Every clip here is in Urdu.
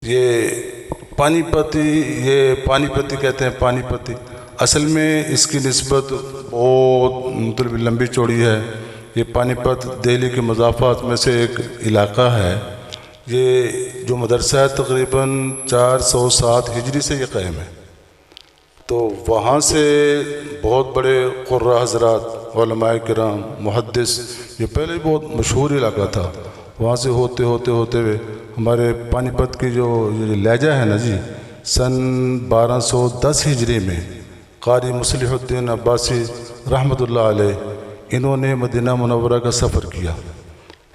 یہ پانی پتی کہتے ہیں، پانی پتی اصل میں اس کی نسبت بہت مطلب لمبی چوڑی ہے۔ یہ پانی پت دہلی کے مضافات میں سے ایک علاقہ ہے۔ یہ جو مدرسہ ہے تقریباً 407 ہجری سے یہ قائم ہے، تو وہاں سے بہت بڑے قراء حضرات، علماء کرام، محدث، یہ پہلے بہت مشہور علاقہ تھا۔ وہاں سے ہوتے ہوئے ہمارے پانی پت کی جو لہجہ ہے نا جی، سن 1210 ہجری میں قاری مصلح الدین عباسی رحمۃ اللہ علیہ انہوں نے مدینہ منورہ کا سفر کیا۔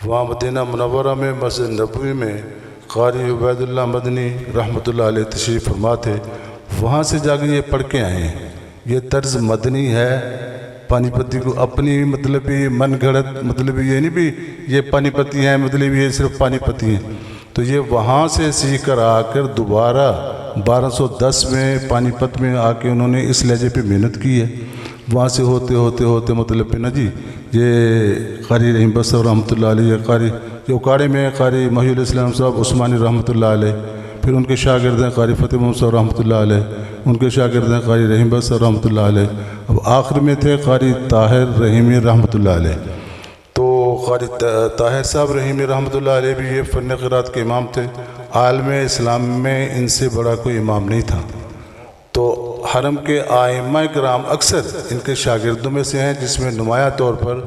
وہاں مدینہ منورہ میں مسجد نبوی میں قاری عبید اللہ مدنی رحمۃ اللہ علیہ تشریف فرما تھے۔ وہاں سے جا کے یہ پڑھ کے آئے ہیں۔ یہ طرز مدنی ہے۔ پانی پتی کو اپنی مطلب من گھڑت مطلب یہ نہیں بھی یہ پانی پتی ہیں، مطلب یہ صرف پانی پتی ہیں، تو یہ وہاں سے سیکھ کر آ کر دوبارہ 1210 میں پانی پت میں آ کے انہوں نے اس لہجے پہ محنت کی ہے۔ وہاں سے ہوتے مطلب پہ نا جی یہ قاری رحیم بخش صاحب رحمۃ اللہ علیہ، قاری جو اکاڑے میں قاری محی الاسلام صاحب عثمانی رحمۃ اللہ علیہ، پھر ان کے شاگرد ہیں قاری فتح محمد صاحب رحمۃ اللہ علیہ، ان کے شاگرد ہیں قاری رحیم بخش صاحب رحمۃ اللہ علیہ، اب آخر میں تھے قاری طاہر رحیمی رحمۃ اللہ علیہ۔ تو قاری طاہر صاحب رحیمی رحمۃ اللہ علیہ بھی یہ فن قرات کے امام تھے۔ عالم اسلام میں ان سے بڑا کوئی امام نہیں تھا۔ تو حرم کے ائمہ کرام اکثر ان کے شاگردوں میں سے ہیں، جس میں نمایاں طور پر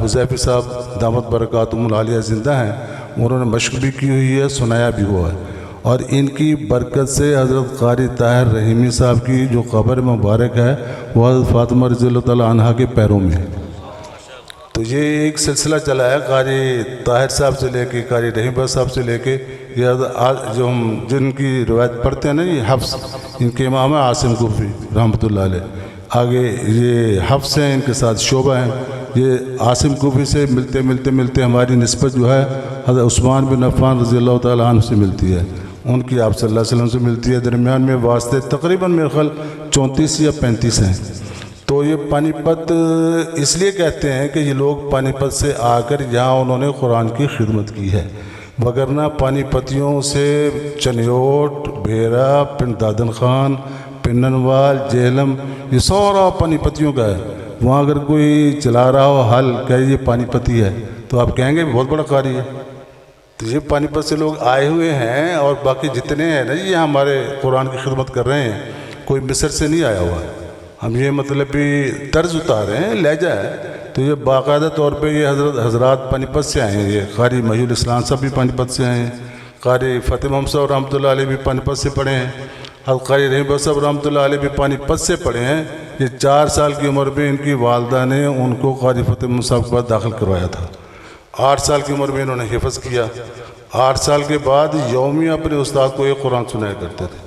حذیفی صاحب دامت برکاتہم العالیہ زندہ ہیں، انہوں نے مشق بھی کی ہوئی ہے، سنایا بھی ہوا ہے، اور ان کی برکت سے حضرت قاری طاہر رحیمی صاحب کی جو قبر مبارک ہے وہ حضرت فاطمہ رضی اللہ تعالیٰ عنہا کے پیروں میں ہے۔ تو یہ ایک سلسلہ چلا ہے قاری طاہر صاحب سے لے کے قاری رحیم بخش صاحب سے لے کے یہ جو ہم جن کی روایت پڑھتے ہیں نا، یہ حفص ان کے امام ہیں عاصم کوفی رحمۃ اللہ علیہ، آگے یہ حفص ہیں، ان کے ساتھ شعبہ ہیں۔ یہ عاصم کوفی سے ملتے ہماری نسبت جو ہے حضرت عثمان بن عفان رضی اللہ تعالیٰ عنہ سے ملتی ہے، ان کی آپ صلی اللہ علیہ وسلم سے ملتی ہے۔ درمیان میں واسطے تقریباً میرے خیال 34 یا 35 ہیں۔ تو یہ پانی پت اس لیے کہتے ہیں کہ یہ لوگ پانی پت سے آ کر یہاں انہوں نے قرآن کی خدمت کی ہے، وگرنہ پانی پتیوں سے چنیوٹ، بھیرا، پنڈ دادن خان، پننوال، جہلم، یہ سارا پانی پتیوں کا ہے۔ وہاں اگر کوئی چلا رہا ہو حل کہ یہ پانی پتی ہے تو آپ کہیں گے بہت بڑا قاری ہے۔ تو یہ پانی پت سے لوگ آئے ہوئے ہیں، اور باقی جتنے ہیں نا یہ ہمارے قرآن کی خدمت کر رہے ہیں، کوئی مصر سے نہیں آیا ہوا ہے۔ ہم یہ مطلب بھی طرز اتارے ہیں، لہجہ ہے، تو یہ باقاعدہ طور پہ یہ حضرات پانی پت سے آئے ہیں۔ یہ قاری محی الاسلام صاحب بھی پانی پت سے آئے ہیں، قاری فتح محمد صاحب رحمۃ اللہ علیہ بھی پانی پت سے پڑھے ہیں، حضرت قاری رحیم بخش صاحب رحمۃ اللہ علیہ بھی پانی پت سے پڑھے ہیں۔ یہ 4 سال کی عمر میں ان کی والدہ نے ان کو قاری فتح محمد صاحب کے بعد داخل کروایا تھا۔ 8 سال کی عمر میں انہوں نے حفظ کیا۔ 8 سال کے بعد یومیہ اپنے استاد کو یہ قرآن سنایا کرتے تھے،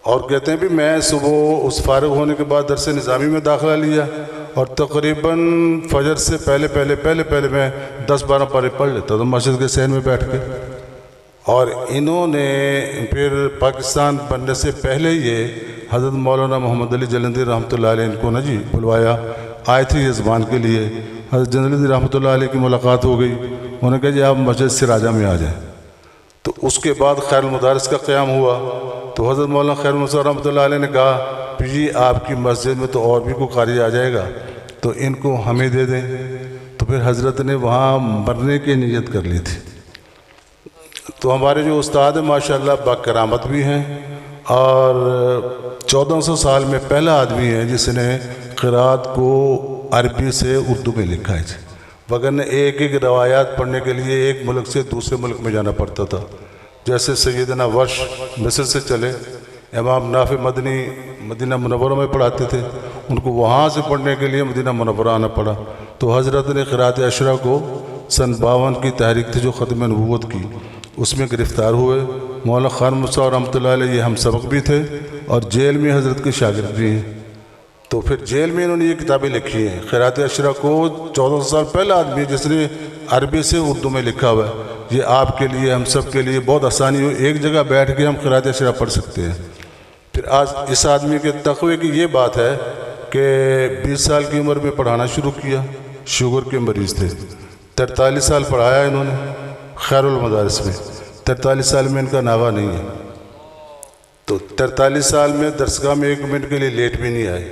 اور کہتے ہیں بھی میں صبح اس فارغ ہونے کے بعد درس نظامی میں داخلہ لیا، اور تقریباً فجر سے پہلے میں 10-12 پارے پڑھ لیتا تھا مسجد کے صحن میں بیٹھ کے۔ اور انہوں نے پھر پاکستان بننے سے پہلے یہ حضرت مولانا محمد علی جلندی رحمۃ اللہ علیہ ان کو نا جی بلوایا، آئے تھے یہ زبان کے لیے۔ حضرت جلندی رحمۃ اللہ علیہ کی ملاقات ہو گئی، انہوں نے کہا جی آپ مسجد سراجہ میں آ جائیں۔ تو اس کے بعد خیر المدارس کا قیام ہوا، تو حضرت مولانا خیر المدارس رحمۃ اللہ علیہ نے کہا جی آپ کی مسجد میں تو اور بھی کوئی قاری آ جائے گا تو ان کو ہمیں دے دیں۔ تو پھر حضرت نے وہاں مرنے کی نیت کر لی تھی۔ تو ہمارے جو استاد ہیں ماشاءاللہ باکرامت بھی ہیں، اور 1400 سال میں پہلا آدمی ہے جس نے قرات کو عربی سے اردو میں لکھا ہے، وگرنہ ایک روایات پڑھنے کے لیے ایک ملک سے دوسرے ملک میں جانا پڑتا تھا۔ جیسے سیدنا ورش مصر سے چلے، امام نافع مدنی مدینہ منورہ میں پڑھاتے تھے، ان کو وہاں سے پڑھنے کے لیے مدینہ منورہ آنا پڑا۔ تو حضرت نے قرات عشرہ کو سن 52 کی تحریک تھی جو ختم نبوت کی، اس میں گرفتار ہوئے۔ مولانا خان مصطفیٰ رحمۃ اللہ علیہ یہ ہم سبق بھی تھے، اور جیل میں حضرت کے شاگرد بھی ہیں۔ تو پھر جیل میں انہوں نے یہ کتابیں لکھی ہیں۔ قرات عشرہ کو 1400 سال پہلا آدمی جس نے عربی سے اردو میں لکھا ہوا ہے۔ یہ آپ کے لیے ہم سب کے لیے بہت آسانی ہو، ایک جگہ بیٹھ کے ہم قرات عشرہ پڑھ سکتے ہیں۔ پھر آج اس آدمی کے تقوی کی یہ بات ہے کہ 20 سال کی عمر میں پڑھانا شروع کیا، شوگر کے مریض تھے، 43 سال پڑھایا انہوں نے خیر المدارس میں۔ 43 سال میں ان کا ناغہ نہیں ہے، تو 43 سال میں درسگاہ میں 1 منٹ کے لیے لیٹ بھی نہیں آئے،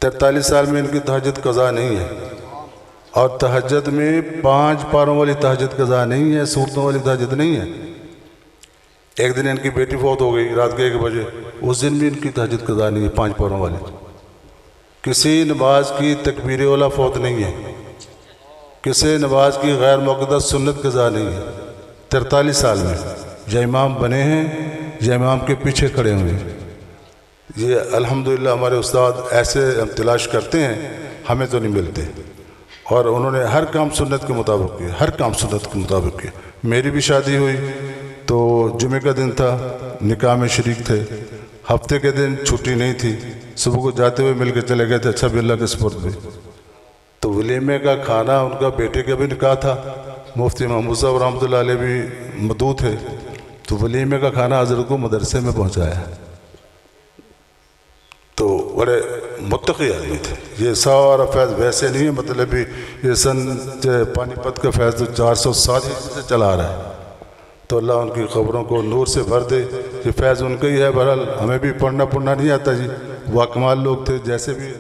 43 سال میں ان کی تہجد قضا نہیں ہے، اور تہجد میں 5 پاروں والی تہجد قضا نہیں ہے، صورتوں والی تہجد نہیں ہے۔ ایک دن ان کی بیٹی فوت ہو گئی رات کے 1 بجے، اس دن بھی ان کی تہجد قضا نہیں ہے 5 پاروں والی۔ کسی نماز کی تکبیر اولیٰ فوت نہیں ہے، کسی نماز کی غیر مقدس سنت قضا نہیں ہے 43 سال میں، یا امام بنے ہیں یا امام کے پیچھے کھڑے ہوئے ہیں۔ یہ الحمدللہ ہمارے استاد ایسے ہم تلاش کرتے ہیں، ہمیں تو نہیں ملتے، اور انہوں نے ہر کام سنت کے مطابق کیا، ہر کام سنت کے مطابق کیا۔ میری بھی شادی ہوئی تو جمعہ کا دن تھا، نکاح میں شریک تھے، ہفتے کے دن چھٹی نہیں تھی، صبح کو جاتے ہوئے مل کے چلے گئے تھے، اچھا بھی اللہ کے سپرد بھی۔ تو ولیمے کا کھانا، ان کا بیٹے کا بھی نکاح تھا، مفتی محمود صاحب رحمۃ اللہ علیہ بھی مدعو تھے، تو ولیمے کا کھانا حضرت کو مدرسے میں پہنچایا، تو بڑے متقی آدمی تھے۔ یہ سارا فیض ویسے نہیں ہے، مطلب بھی یہ پانی پت کا فیض تو 407 سے چلا آ رہا ہے، تو اللہ ان کی قبروں کو نور سے بھر دے۔ یہ فیض ان کا ہی ہے، بہرحال ہمیں بھی پڑھنا نہیں آتا جی، وہ کمال لوگ تھے جیسے بھی